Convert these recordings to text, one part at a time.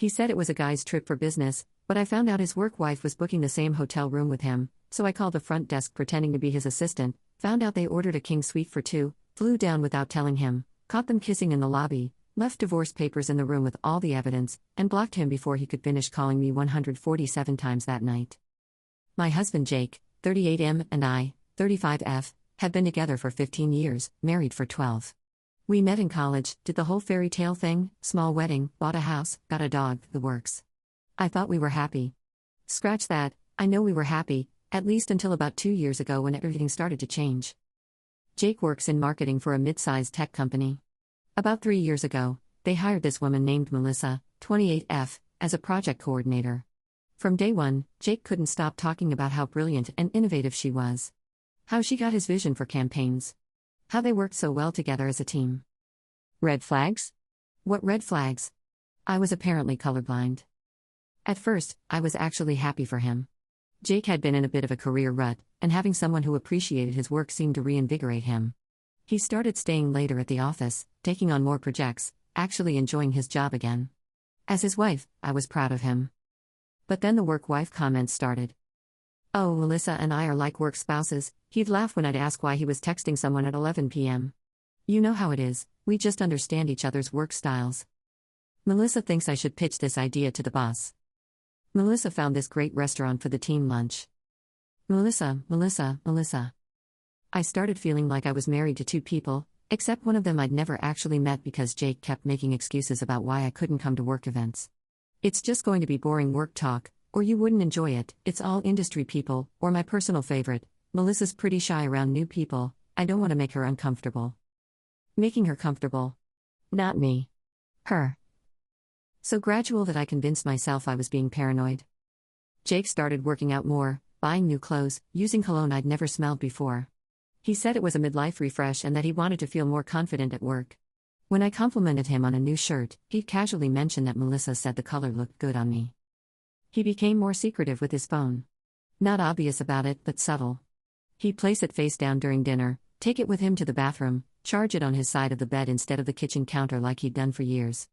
He said it was a guy's trip for business, but I found out his work wife was booking the same hotel room with him, so I called the front desk pretending to be his assistant, found out they ordered a king suite for two, flew down without telling him, caught them kissing in the lobby, left divorce papers in the room with all the evidence, and blocked him before he could finish calling me 147 times that night. My husband Jake, 38M, and I, 35F, have been together for 15 years, married for 12. We met in college, did the whole fairy tale thing, small wedding, bought a house, got a dog, the works. I thought we were happy. Scratch that, I know we were happy, at least until about 2 years ago when everything started to change. Jake works in marketing for a mid-sized tech company. About 3 years ago, they hired this woman named Melissa, 28F, as a project coordinator. From day one, Jake couldn't stop talking about how brilliant and innovative she was. How she got his vision for campaigns. How they worked so well together as a team. Red flags? What red flags? I was apparently colorblind. At first, I was actually happy for him. Jake had been in a bit of a career rut, and having someone who appreciated his work seemed to reinvigorate him. He started staying later at the office, taking on more projects, actually enjoying his job again. As his wife, I was proud of him. But then the work-wife comments started. Oh, Melissa and I are like work spouses, he'd laugh when I'd ask why he was texting someone at 11 p.m. You know how it is, we just understand each other's work styles. Melissa thinks I should pitch this idea to the boss. Melissa found this great restaurant for the team lunch. Melissa. I started feeling like I was married to two people, except one of them I'd never actually met because Jake kept making excuses about why I couldn't come to work events. It's just going to be boring work talk, or you wouldn't enjoy it, it's all industry people, or my personal favorite, Melissa's pretty shy around new people, I don't want to make her uncomfortable. Making her comfortable. Not me. Her. So gradual that I convinced myself I was being paranoid. Jake started working out more, buying new clothes, using cologne I'd never smelled before. He said it was a midlife refresh and that he wanted to feel more confident at work. When I complimented him on a new shirt, he casually mentioned that Melissa said the color looked good on me. He became more secretive with his phone. Not obvious about it, but subtle. He'd place it face down during dinner, take it with him to the bathroom, charge it on his side of the bed instead of the kitchen counter like he'd done for years.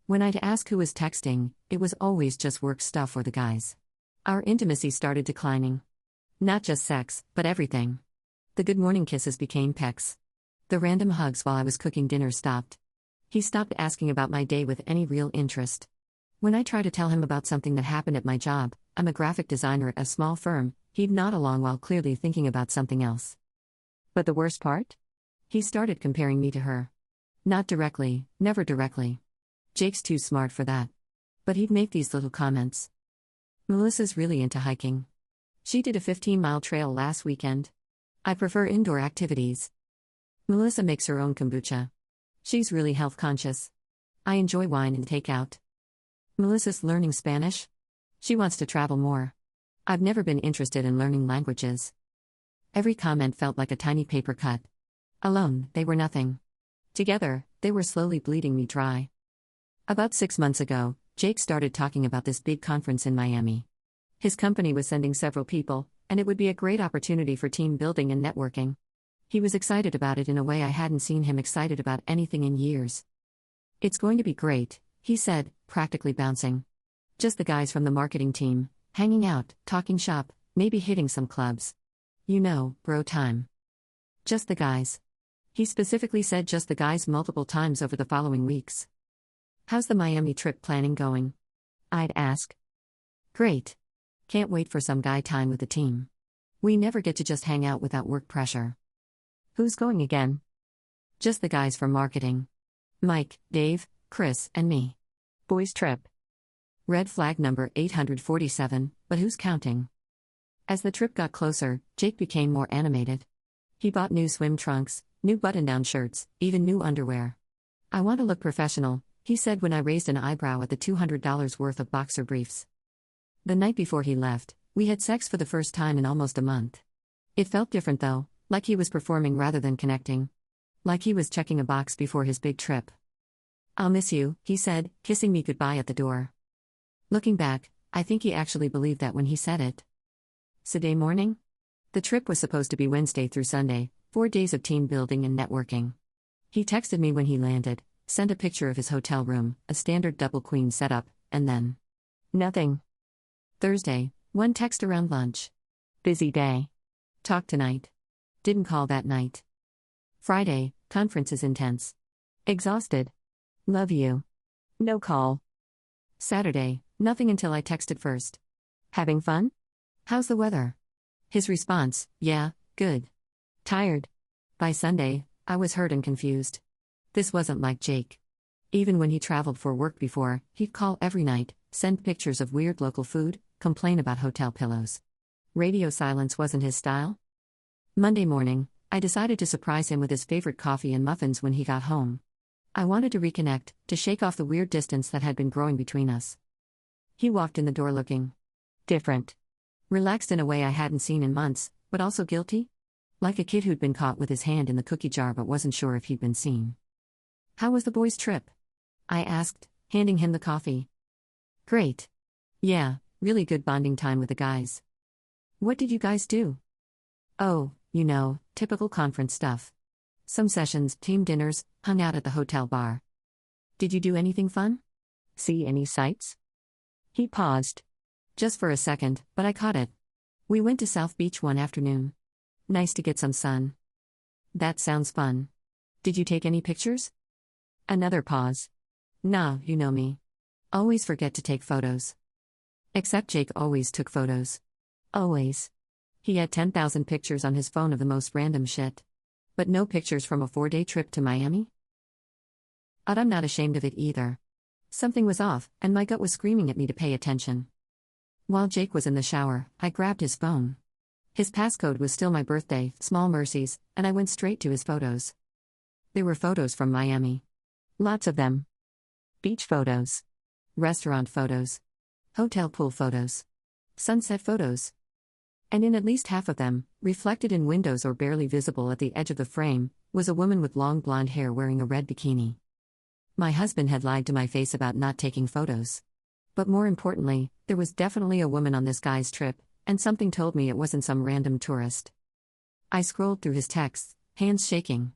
When I'd ask who was texting, it was always just work stuff or the guys. Our intimacy started declining. Not just sex, but everything. The good morning kisses became pecks. The random hugs while I was cooking dinner stopped. He stopped asking about my day with any real interest. When I tried to tell him about something that happened at my job, I'm a graphic designer at a small firm, he'd nod along while clearly thinking about something else. But the worst part? He started comparing me to her. Not directly, never directly. Jake's too smart for that. But he'd make these little comments. Melissa's really into hiking. She did a 15-mile trail last weekend. I prefer indoor activities. Melissa makes her own kombucha. She's really health conscious. I enjoy wine and takeout. Melissa's learning Spanish. She wants to travel more. I've never been interested in learning languages. Every comment felt like a tiny paper cut. Alone, they were nothing. Together, they were slowly bleeding me dry. About 6 months ago, Jake started talking about this big conference in Miami. His company was sending several people, and it would be a great opportunity for team building and networking. He was excited about it in a way I hadn't seen him excited about anything in years. It's going to be great, he said, practically bouncing. Just the guys from the marketing team, hanging out, talking shop, maybe hitting some clubs. You know, bro time. Just the guys. He specifically said just the guys multiple times over the following weeks. How's the Miami trip planning going? I'd ask. Great. Can't wait for some guy time with the team. We never get to just hang out without work pressure. Who's going again? Just the guys from marketing. Mike, Dave, Chris, and me. Boys trip. Red flag number 847, but who's counting? As the trip got closer, Jake became more animated. He bought new swim trunks, new button-down shirts, even new underwear. I want to look professional, he said when I raised an eyebrow at the $200 worth of boxer briefs. The night before he left, we had sex for the first time in almost a month. It felt different though, like he was performing rather than connecting. Like he was checking a box before his big trip. I'll miss you, he said, kissing me goodbye at the door. Looking back, I think he actually believed that when he said it. Saturday morning? The trip was supposed to be Wednesday through Sunday, 4 days of team building and networking. He texted me when he landed, sent a picture of his hotel room, a standard double queen setup, and then nothing. Thursday, one text around lunch. Busy day. Talk tonight. Didn't call that night. Friday, conference is intense. Exhausted. Love you. No call. Saturday, nothing until I texted first. Having fun? How's the weather? His response, yeah, good. Tired. By Sunday, I was hurt and confused. This wasn't like Jake. Even when he traveled for work before, he'd call every night, send pictures of weird local food, complain about hotel pillows. Radio silence wasn't his style. Monday morning, I decided to surprise him with his favorite coffee and muffins when he got home. I wanted to reconnect, to shake off the weird distance that had been growing between us. He walked in the door looking different. Relaxed in a way I hadn't seen in months, but also guilty? Like a kid who'd been caught with his hand in the cookie jar but wasn't sure if he'd been seen. How was the boys' trip? I asked, handing him the coffee. Great. Yeah, really good bonding time with the guys. What did you guys do? Oh, typical conference stuff. Some sessions, team dinners, hung out at the hotel bar. Did you do anything fun? See any sights? He paused. Just for a second, but I caught it. We went to South Beach one afternoon. Nice to get some sun. That sounds fun. Did you take any pictures? Another pause. Nah, you know me. Always forget to take photos. Except Jake always took photos. Always. He had 10,000 pictures on his phone of the most random shit. But no pictures from a 4-day trip to Miami? And I'm not ashamed of it either. Something was off, and my gut was screaming at me to pay attention. While Jake was in the shower, I grabbed his phone. His passcode was still my birthday, small mercies, and I went straight to his photos. There were photos from Miami. Lots of them. Beach photos. Restaurant photos. Hotel pool photos. Sunset photos. And in at least half of them, reflected in windows or barely visible at the edge of the frame, was a woman with long blonde hair wearing a red bikini. My husband had lied to my face about not taking photos. But more importantly, there was definitely a woman on this guy's trip, and something told me it wasn't some random tourist. I scrolled through his texts, hands shaking.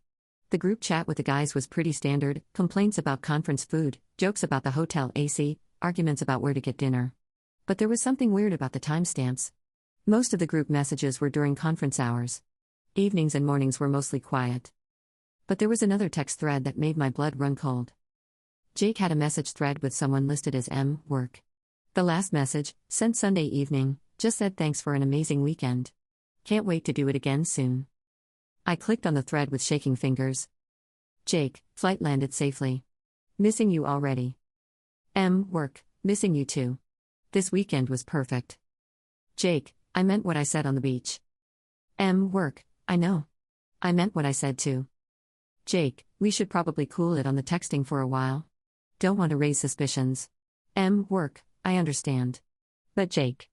The group chat with the guys was pretty standard: complaints about conference food, jokes about the hotel AC, arguments about where to get dinner. But there was something weird about the timestamps. Most of the group messages were during conference hours. Evenings and mornings were mostly quiet. But there was another text thread that made my blood run cold. Jake had a message thread with someone listed as work. The last message, sent Sunday evening, just said thanks for an amazing weekend. Can't wait to do it again soon. I clicked on the thread with shaking fingers. Jake, flight landed safely. Missing you already. Work, missing you too. This weekend was perfect. Jake, I meant what I said on the beach. Work, I know. I meant what I said too. Jake, we should probably cool it on the texting for a while. Don't want to raise suspicions. Work, I understand. But Jake,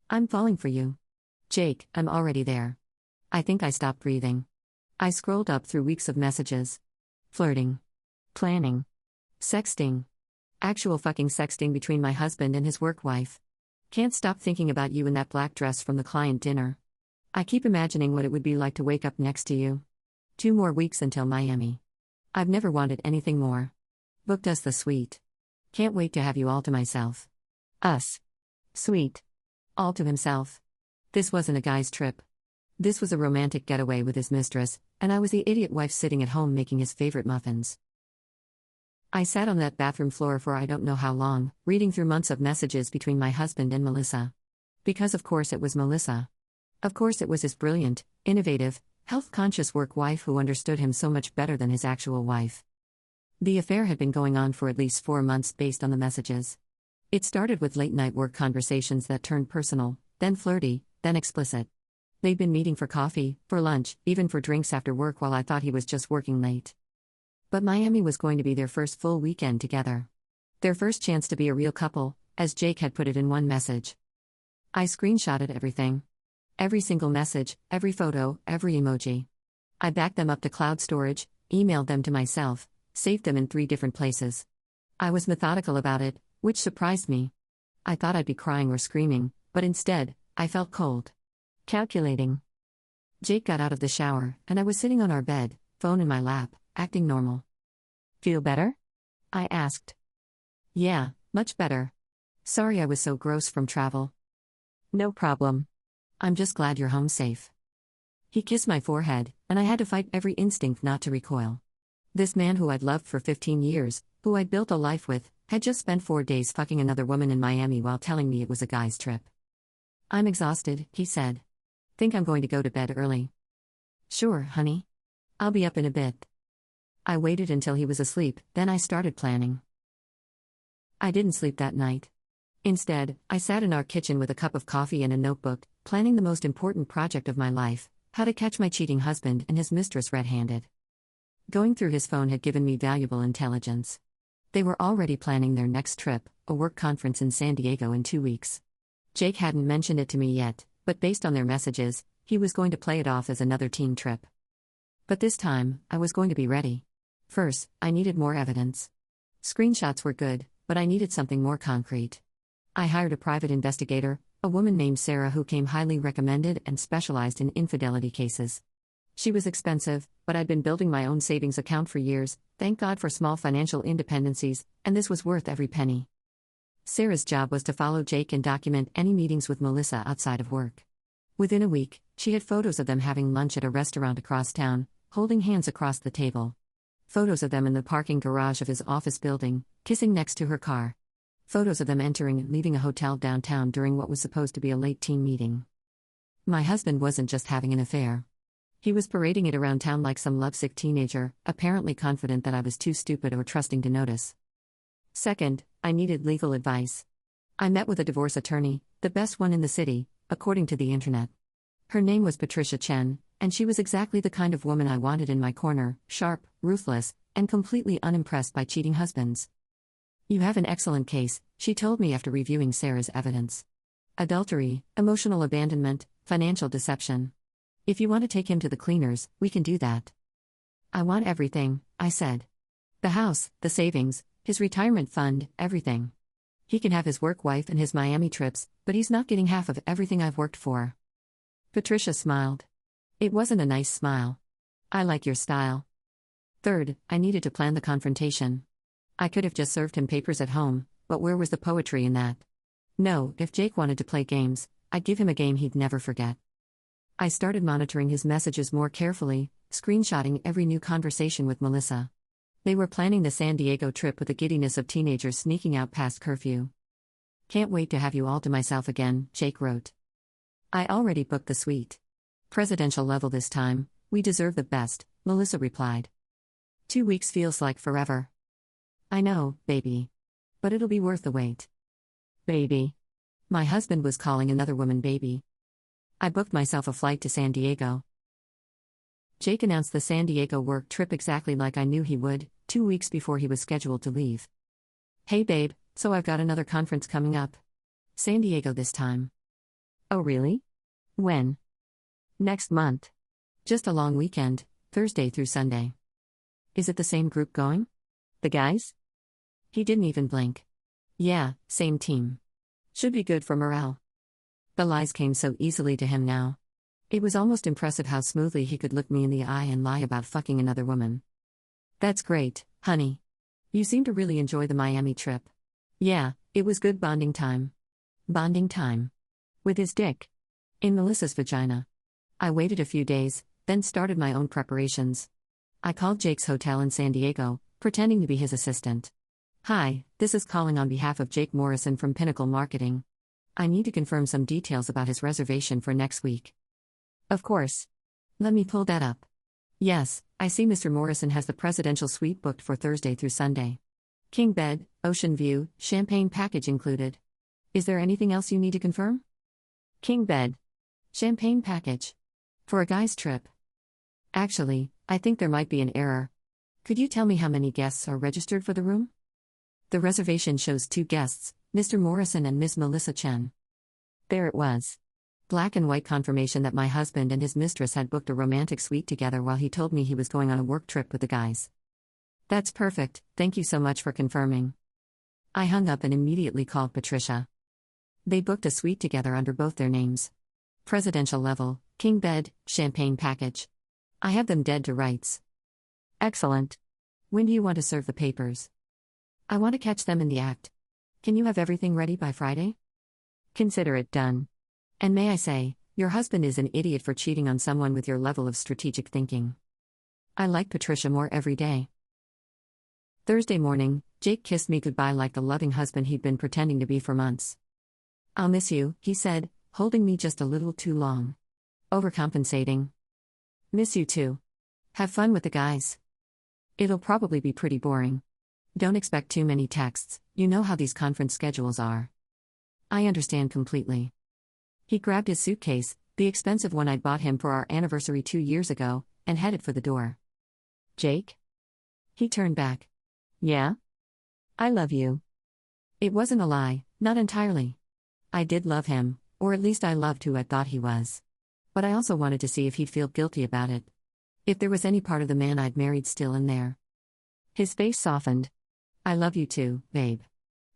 I'm falling for you. Jake, I'm already there. I think I stopped breathing. I scrolled up through weeks of messages. Flirting. Planning. Sexting. Actual fucking sexting between my husband and his work wife. Can't stop thinking about you in that black dress from the client dinner. I keep imagining what it would be like to wake up next to you. 2 more weeks until Miami. I've never wanted anything more. Booked us the suite. Can't wait to have you all to myself. Us. Sweet. All to himself. This wasn't a guy's trip. This was a romantic getaway with his mistress, and I was the idiot wife sitting at home making his favorite muffins. I sat on that bathroom floor for I don't know how long, reading through months of messages between my husband and Melissa. Because of course it was Melissa. Of course it was his brilliant, innovative, health-conscious work wife who understood him so much better than his actual wife. The affair had been going on for at least 4 months based on the messages. It started with late-night work conversations that turned personal, then flirty, then explicit. They'd been meeting for coffee, for lunch, even for drinks after work while I thought he was just working late. But Miami was going to be their first full weekend together. Their first chance to be a real couple, as Jake had put it in one message. I screenshotted everything. Every single message, every photo, every emoji. I backed them up to cloud storage, emailed them to myself, saved them in 3 different places. I was methodical about it, which surprised me. I thought I'd be crying or screaming, but instead, I felt cold. Calculating. Jake got out of the shower, and I was sitting on our bed, phone in my lap, acting normal. Feel better? I asked. Yeah, much better. Sorry I was so gross from travel. No problem. I'm just glad you're home safe. He kissed my forehead, and I had to fight every instinct not to recoil. This man who I'd loved for 15 years, who I'd built a life with, had just spent 4 days fucking another woman in Miami while telling me it was a guy's trip. I'm exhausted, he said. Think I'm going to go to bed early. Sure, honey. I'll be up in a bit. I waited until he was asleep, then I started planning. I didn't sleep that night. Instead, I sat in our kitchen with a cup of coffee and a notebook, planning the most important project of my life: how to catch my cheating husband and his mistress red-handed. Going through his phone had given me valuable intelligence. They were already planning their next trip, a work conference in San Diego in 2 weeks. Jake hadn't mentioned it to me yet, but based on their messages, he was going to play it off as another teen trip. But this time, I was going to be ready. First, I needed more evidence. Screenshots were good, but I needed something more concrete. I hired a private investigator, a woman named Sarah who came highly recommended and specialized in infidelity cases. She was expensive, but I'd been building my own savings account for years, thank God for small financial independencies, and this was worth every penny. Sarah's job was to follow Jake and document any meetings with Melissa outside of work. Within a week, she had photos of them having lunch at a restaurant across town, holding hands across the table. Photos of them in the parking garage of his office building, kissing next to her car. Photos of them entering and leaving a hotel downtown during what was supposed to be a late teen meeting. My husband wasn't just having an affair. He was parading it around town like some lovesick teenager, apparently confident that I was too stupid or trusting to notice. Second, I needed legal advice. I met with a divorce attorney, the best one in the city, according to the internet. Her name was Patricia Chen, and she was exactly the kind of woman I wanted in my corner: sharp, ruthless, and completely unimpressed by cheating husbands. You have an excellent case, she told me after reviewing Sarah's evidence. Adultery, emotional abandonment, financial deception. If you want to take him to the cleaners, we can do that. I want everything, I said. The house, the savings, his retirement fund, everything. He can have his work wife and his Miami trips, but he's not getting half of everything I've worked for. Patricia smiled. It wasn't a nice smile. I like your style. Third, I needed to plan the confrontation. I could have just served him papers at home, but where was the poetry in that? No, if Jake wanted to play games, I'd give him a game he'd never forget. I started monitoring his messages more carefully, screenshotting every new conversation with Melissa. They were planning the San Diego trip with the giddiness of teenagers sneaking out past curfew. Can't wait to have you all to myself again, Jake wrote. I already booked the suite. Presidential level this time, we deserve the best, Melissa replied. 2 weeks feels like forever. I know, baby. But it'll be worth the wait. Baby. My husband was calling another woman baby. I booked myself a flight to San Diego. Jake announced the San Diego work trip exactly like I knew he would, 2 weeks before he was scheduled to leave. Hey babe, so I've got another conference coming up. San Diego this time. Oh really? When? Next month. Just a long weekend, Thursday through Sunday. Is it the same group going? The guys? He didn't even blink. Yeah, same team. Should be good for morale. The lies came so easily to him now. It was almost impressive how smoothly he could look me in the eye and lie about fucking another woman. That's great, honey. You seem to really enjoy the Miami trip. Yeah, it was good bonding time. Bonding time. With his dick. In Melissa's vagina. I waited a few days, then started my own preparations. I called Jake's hotel in San Diego, pretending to be his assistant. Hi, this is calling on behalf of Jake Morrison from Pinnacle Marketing. I need to confirm some details about his reservation for next week. Of course. Let me pull that up. Yes, I see Mr. Morrison has the presidential suite booked for Thursday through Sunday. King bed, ocean view, champagne package included. Is there anything else you need to confirm? King bed. Champagne package. For a guy's trip. Actually, I think there might be an error. Could you tell me how many guests are registered for the room? The reservation shows 2 guests, Mr. Morrison and Ms. Melissa Chen. There it was. Black and white confirmation that my husband and his mistress had booked a romantic suite together while he told me he was going on a work trip with the guys. That's perfect, thank you so much for confirming. I hung up and immediately called Patricia. They booked a suite together under both their names. Presidential level, king bed, champagne package. I have them dead to rights. Excellent. When do you want to serve the papers? I want to catch them in the act. Can you have everything ready by Friday? Consider it done. And may I say, your husband is an idiot for cheating on someone with your level of strategic thinking. I like Patricia more every day. Thursday morning, Jake kissed me goodbye like the loving husband he'd been pretending to be for months. I'll miss you, he said, holding me just a little too long. Overcompensating. Miss you too. Have fun with the guys. It'll probably be pretty boring. Don't expect too many texts, you know how these conference schedules are. I understand completely. He grabbed his suitcase, the expensive one I'd bought him for our anniversary 2 years ago, and headed for the door. Jake? He turned back. Yeah? I love you. It wasn't a lie, not entirely. I did love him, or at least I loved who I thought he was. But I also wanted to see if he'd feel guilty about it. If there was any part of the man I'd married still in there. His face softened. I love you too, babe.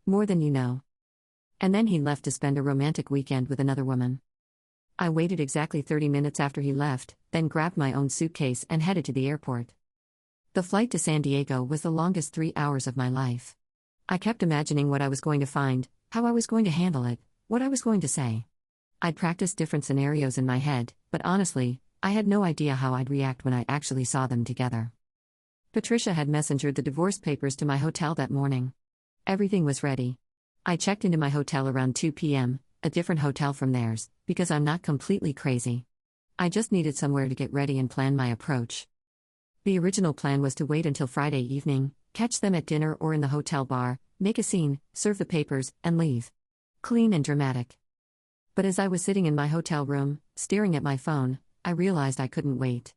More than you know. And then he left to spend a romantic weekend with another woman. I waited exactly 30 minutes after he left, then grabbed my own suitcase and headed to the airport. The flight to San Diego was the longest 3 hours of my life. I kept imagining what I was going to find, how I was going to handle it, what I was going to say. I'd practiced different scenarios in my head, but honestly, I had no idea how I'd react when I actually saw them together. Patricia had messengered the divorce papers to my hotel that morning. Everything was ready. I checked into my hotel around 2 p.m., a different hotel from theirs, because I'm not completely crazy. I just needed somewhere to get ready and plan my approach. The original plan was to wait until Friday evening, catch them at dinner or in the hotel bar, make a scene, serve the papers, and leave. Clean and dramatic. But as I was sitting in my hotel room, staring at my phone, I realized I couldn't wait.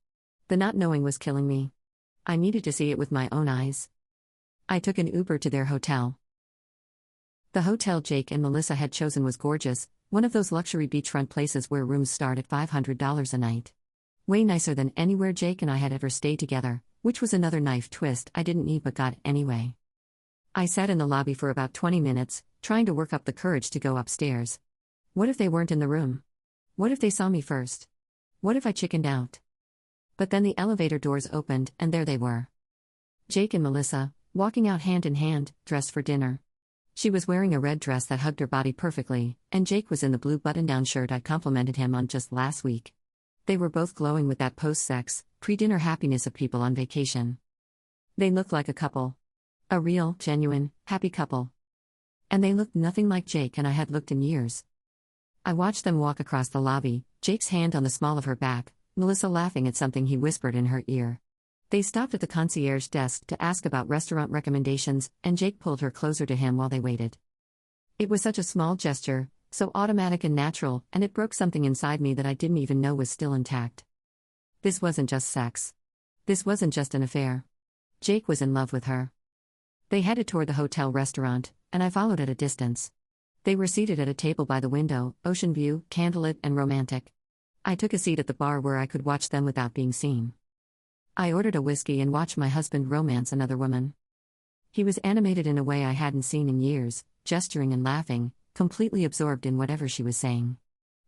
The not knowing was killing me. I needed to see it with my own eyes. I took an Uber to their hotel. The hotel Jake and Melissa had chosen was gorgeous, one of those luxury beachfront places where rooms start at $500 a night. Way nicer than anywhere Jake and I had ever stayed together, which was another knife twist I didn't need but got anyway. I sat in the lobby for about 20 minutes, trying to work up the courage to go upstairs. What if they weren't in the room? What if they saw me first? What if I chickened out? But then the elevator doors opened, and there they were. Jake and Melissa, walking out hand in hand, dressed for dinner. She was wearing a red dress that hugged her body perfectly, and Jake was in the blue button-down shirt I'd complimented him on just last week. They were both glowing with that post-sex, pre-dinner happiness of people on vacation. They looked like a couple. A real, genuine, happy couple. And they looked nothing like Jake and I had looked in years. I watched them walk across the lobby, Jake's hand on the small of her back, Melissa laughing at something he whispered in her ear. They stopped at the concierge desk to ask about restaurant recommendations, and Jake pulled her closer to him while they waited. It was such a small gesture, so automatic and natural, and it broke something inside me that I didn't even know was still intact. This wasn't just sex. This wasn't just an affair. Jake was in love with her. They headed toward the hotel restaurant, and I followed at a distance. They were seated at a table by the window, ocean view, candlelit, and romantic. I took a seat at the bar where I could watch them without being seen. I ordered a whiskey and watched my husband romance another woman. He was animated in a way I hadn't seen in years, gesturing and laughing, completely absorbed in whatever she was saying.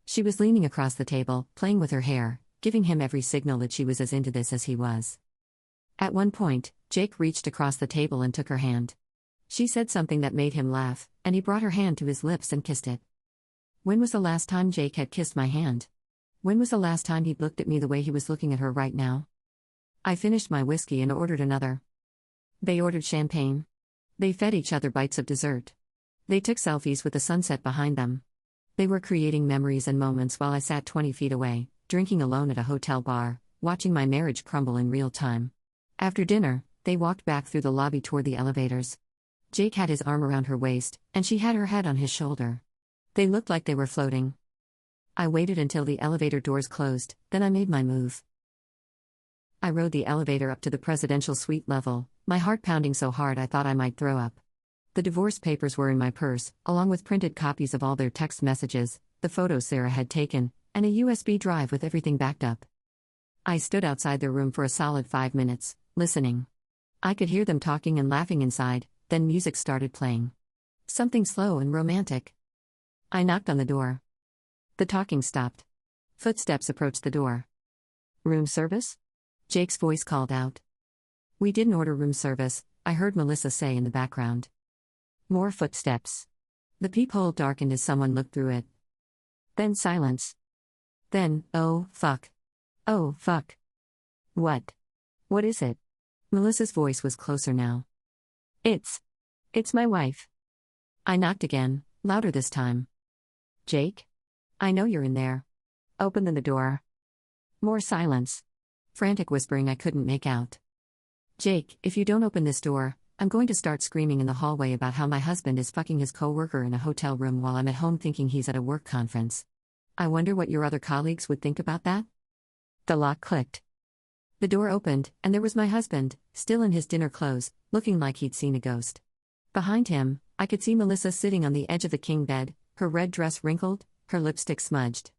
She was leaning across the table, playing with her hair, giving him every signal that she was as into this as he was. At one point, Jake reached across the table and took her hand. She said something that made him laugh, and he brought her hand to his lips and kissed it. When was the last time Jake had kissed my hand? When was the last time he'd looked at me the way he was looking at her right now? I finished my whiskey and ordered another. They ordered champagne. They fed each other bites of dessert. They took selfies with the sunset behind them. They were creating memories and moments while I sat 20 feet away, drinking alone at a hotel bar, watching my marriage crumble in real time. After dinner, they walked back through the lobby toward the elevators. Jake had his arm around her waist, and she had her head on his shoulder. They looked like they were floating. I waited until the elevator doors closed, then I made my move. I rode the elevator up to the presidential suite level, my heart pounding so hard I thought I might throw up. The divorce papers were in my purse, along with printed copies of all their text messages, the photos Sarah had taken, and a USB drive with everything backed up. I stood outside their room for a solid 5 minutes, listening. I could hear them talking and laughing inside, then music started playing. Something slow and romantic. I knocked on the door. The talking stopped. Footsteps approached the door. "Room service?" Jake's voice called out. "We didn't order room service," I heard Melissa say in the background. More footsteps. The peephole darkened as someone looked through it. Then silence. Then, oh, fuck. Oh, fuck. What? What is it? Melissa's voice was closer now. It's my wife. I knocked again, louder this time. Jake? I know you're in there. Open the door. More silence. Frantic whispering I couldn't make out. Jake, if you don't open this door, I'm going to start screaming in the hallway about how my husband is fucking his coworker in a hotel room while I'm at home thinking he's at a work conference. I wonder what your other colleagues would think about that? The lock clicked. The door opened, and there was my husband, still in his dinner clothes, looking like he'd seen a ghost. Behind him, I could see Melissa sitting on the edge of the king bed, her red dress wrinkled, her lipstick smudged.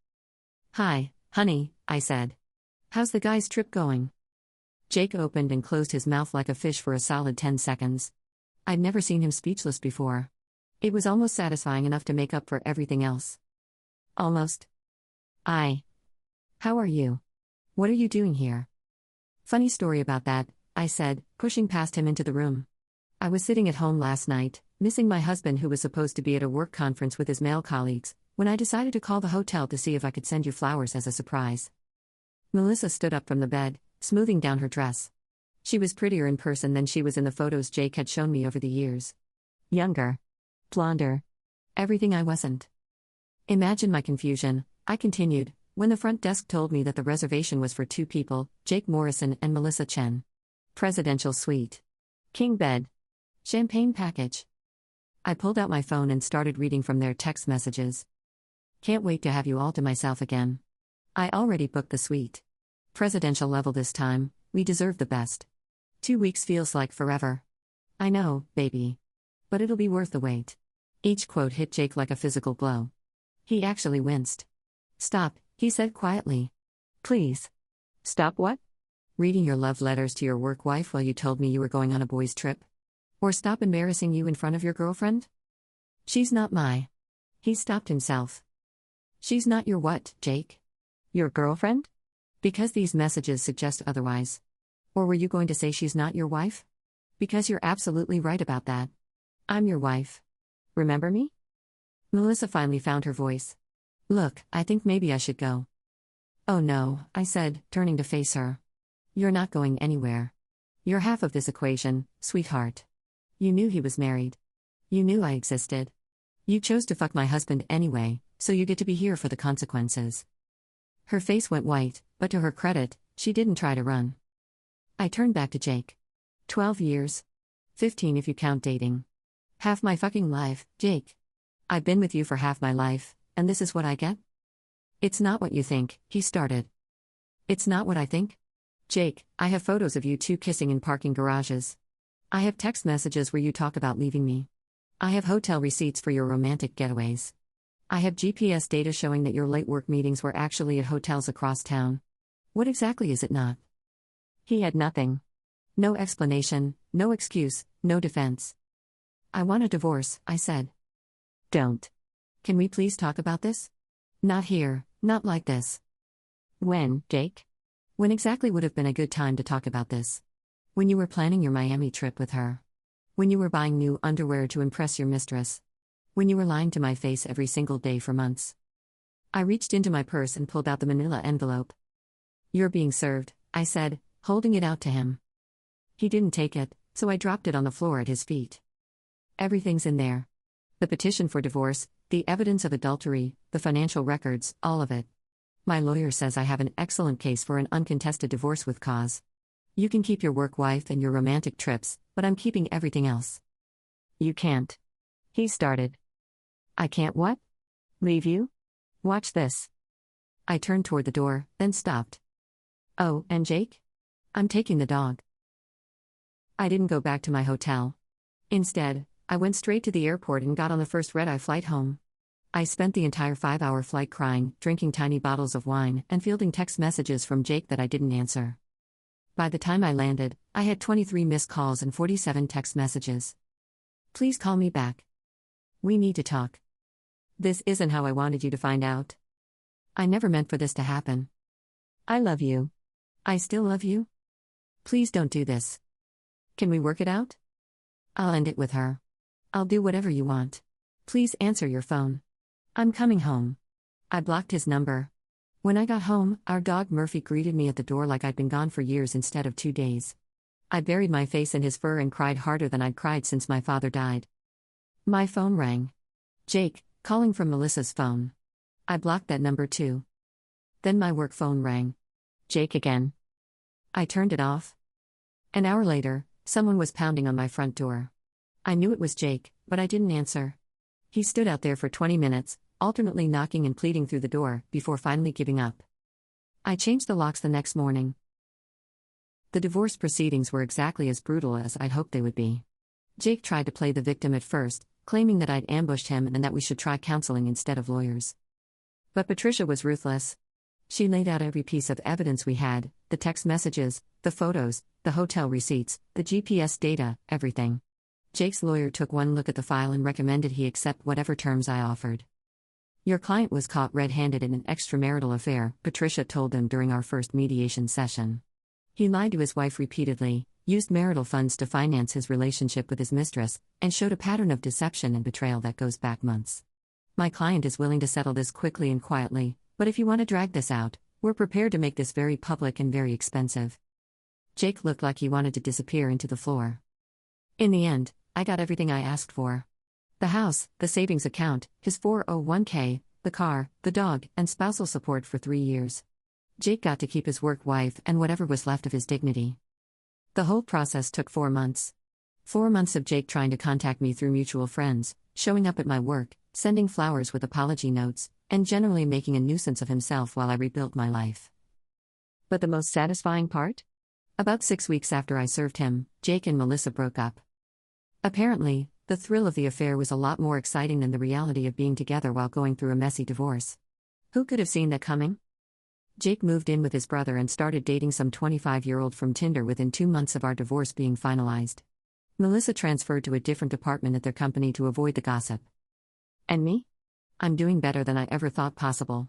Hi, honey, I said. How's the guy's trip going? Jake opened and closed his mouth like a fish for a solid 10 seconds. I'd never seen him speechless before. It was almost satisfying enough to make up for everything else. Almost. How are you? What are you doing here? Funny story about that, I said, pushing past him into the room. I was sitting at home last night, missing my husband who was supposed to be at a work conference with his male colleagues, when I decided to call the hotel to see if I could send you flowers as a surprise. Melissa stood up from the bed, smoothing down her dress. She was prettier in person than she was in the photos Jake had shown me over the years. Younger. Blonder. Everything I wasn't. Imagine my confusion, I continued, when the front desk told me that the reservation was for 2 people, Jake Morrison and Melissa Chen. Presidential suite. King bed. Champagne package. I pulled out my phone and started reading from their text messages. Can't wait to have you all to myself again. I already booked the suite. Presidential level this time, we deserve the best. 2 weeks feels like forever. I know, baby. But it'll be worth the wait. Each quote hit Jake like a physical blow. He actually winced. Stop, he said quietly. Please. Stop what? Reading your love letters to your work wife while you told me you were going on a boys' trip? Or stop embarrassing you in front of your girlfriend? She's not my. He stopped himself. She's not your what, Jake? Your girlfriend? Because these messages suggest otherwise. Or were you going to say she's not your wife? Because you're absolutely right about that. I'm your wife. Remember me? Melissa finally found her voice. Look, I think maybe I should go. Oh no, I said, turning to face her. You're not going anywhere. You're half of this equation, sweetheart. You knew he was married. You knew I existed. You chose to fuck my husband anyway, so you get to be here for the consequences. Her face went white, but to her credit, she didn't try to run. I turned back to Jake. 12 years. 15 if you count dating. Half my fucking life, Jake. I've been with you for half my life, and this is what I get? It's not what you think, he started. It's not what I think? Jake, I have photos of you 2 kissing in parking garages. I have text messages where you talk about leaving me. I have hotel receipts for your romantic getaways. I have GPS data showing that your late work meetings were actually at hotels across town. What exactly is it not? He had nothing. No explanation, no excuse, no defense. I want a divorce, I said. Don't. Can we please talk about this? Not here, not like this. When, Jake? When exactly would have been a good time to talk about this? When you were planning your Miami trip with her. When you were buying new underwear to impress your mistress. When you were lying to my face every single day for months. I reached into my purse and pulled out the manila envelope. You're being served, I said, holding it out to him. He didn't take it, so I dropped it on the floor at his feet. Everything's in there. The petition for divorce, the evidence of adultery, the financial records, all of it. My lawyer says I have an excellent case for an uncontested divorce with cause. You can keep your work wife and your romantic trips, but I'm keeping everything else. You can't. He started. I can't what? Leave you? Watch this. I turned toward the door, then stopped. Oh, and Jake? I'm taking the dog. I didn't go back to my hotel. Instead, I went straight to the airport and got on the first red-eye flight home. I spent the entire 5-hour flight crying, drinking tiny bottles of wine, and fielding text messages from Jake that I didn't answer. By the time I landed, I had 23 missed calls and 47 text messages. Please call me back. We need to talk. This isn't how I wanted you to find out. I never meant for this to happen. I love you. I still love you. Please don't do this. Can we work it out? I'll end it with her. I'll do whatever you want. Please answer your phone. I'm coming home. I blocked his number. When I got home, our dog Murphy greeted me at the door like I'd been gone for years instead of 2 days. I buried my face in his fur and cried harder than I'd cried since my father died. My phone rang. Jake, calling from Melissa's phone. I blocked that number too. Then my work phone rang. Jake again. I turned it off. An hour later, someone was pounding on my front door. I knew it was Jake, but I didn't answer. He stood out there for 20 minutes, alternately knocking and pleading through the door, before finally giving up. I changed the locks the next morning. The divorce proceedings were exactly as brutal as I'd hoped they would be. Jake tried to play the victim at first, claiming that I'd ambushed him and that we should try counseling instead of lawyers. But Patricia was ruthless. She laid out every piece of evidence we had, the text messages, the photos, the hotel receipts, the GPS data, everything. Jake's lawyer took one look at the file and recommended he accept whatever terms I offered. Your client was caught red-handed in an extramarital affair, Patricia told them during our first mediation session. He lied to his wife repeatedly, used marital funds to finance his relationship with his mistress, and showed a pattern of deception and betrayal that goes back months. My client is willing to settle this quickly and quietly, but if you want to drag this out, we're prepared to make this very public and very expensive. Jake looked like he wanted to disappear into the floor. In the end, I got everything I asked for. The house, the savings account, his 401k, the car, the dog, and spousal support for 3 years. Jake got to keep his work wife and whatever was left of his dignity. The whole process took 4 months. 4 months of Jake trying to contact me through mutual friends, showing up at my work, sending flowers with apology notes, and generally making a nuisance of himself while I rebuilt my life. But the most satisfying part? About 6 weeks after I served him, Jake and Melissa broke up. Apparently, the thrill of the affair was a lot more exciting than the reality of being together while going through a messy divorce. Who could have seen that coming? Jake moved in with his brother and started dating some 25-year-old from Tinder within 2 months of our divorce being finalized. Melissa transferred to a different department at their company to avoid the gossip. And me? I'm doing better than I ever thought possible.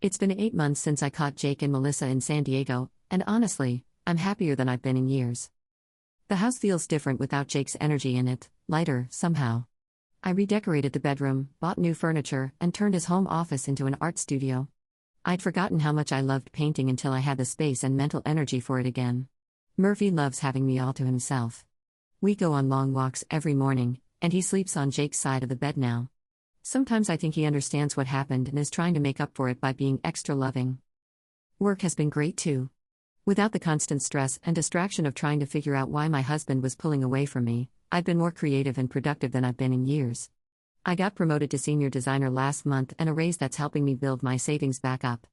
It's been 8 months since I caught Jake and Melissa in San Diego, and honestly, I'm happier than I've been in years. The house feels different without Jake's energy in it, lighter, somehow. I redecorated the bedroom, bought new furniture, and turned his home office into an art studio. I'd forgotten how much I loved painting until I had the space and mental energy for it again. Murphy loves having me all to himself. We go on long walks every morning, and he sleeps on Jake's side of the bed now. Sometimes I think he understands what happened and is trying to make up for it by being extra loving. Work has been great too. Without the constant stress and distraction of trying to figure out why my husband was pulling away from me, I've been more creative and productive than I've been in years. I got promoted to senior designer last month and a raise that's helping me build my savings back up.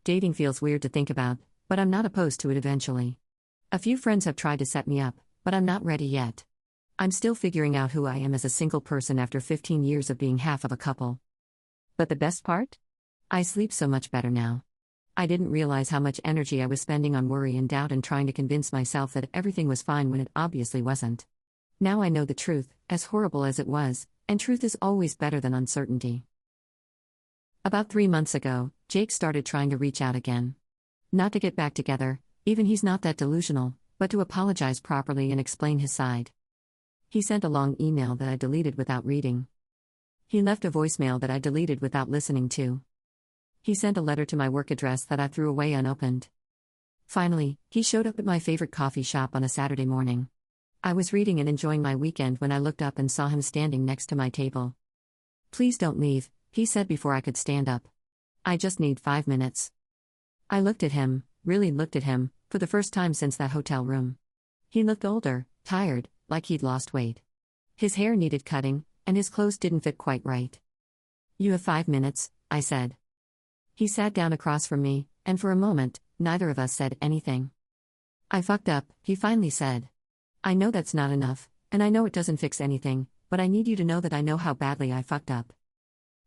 Dating feels weird to think about, but I'm not opposed to it eventually. A few friends have tried to set me up, but I'm not ready yet. I'm still figuring out who I am as a single person after 15 years of being half of a couple. But the best part? I sleep so much better now. I didn't realize how much energy I was spending on worry and doubt and trying to convince myself that everything was fine when it obviously wasn't. Now I know the truth, as horrible as it was, and truth is always better than uncertainty. About 3 months ago, Jake started trying to reach out again. Not to get back together, even he's not that delusional, but to apologize properly and explain his side. He sent a long email that I deleted without reading. He left a voicemail that I deleted without listening to. He sent a letter to my work address that I threw away unopened. Finally, he showed up at my favorite coffee shop on a Saturday morning. I was reading and enjoying my weekend when I looked up and saw him standing next to my table. "Please don't leave," he said before I could stand up. "I just need 5 minutes." I looked at him, really looked at him, for the first time since that hotel room. He looked older, tired, like he'd lost weight. His hair needed cutting, and his clothes didn't fit quite right. "You have 5 minutes," I said. He sat down across from me, and for a moment, neither of us said anything. "I fucked up," he finally said. "I know that's not enough, and I know it doesn't fix anything, but I need you to know that I know how badly I fucked up."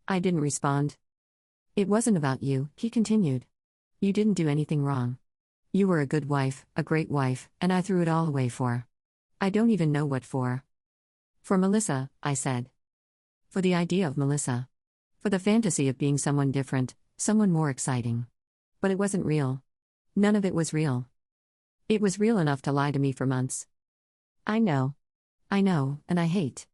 I didn't respond. "It wasn't about you," he continued. "You didn't do anything wrong. You were a good wife, a great wife, and I threw it all away for. I don't even know what for." "For Melissa," I said. "For the idea of Melissa. For the fantasy of being someone different, someone more exciting. But it wasn't real. None of it was real. It was real enough to lie to me for months." "I know. I know, and I hate.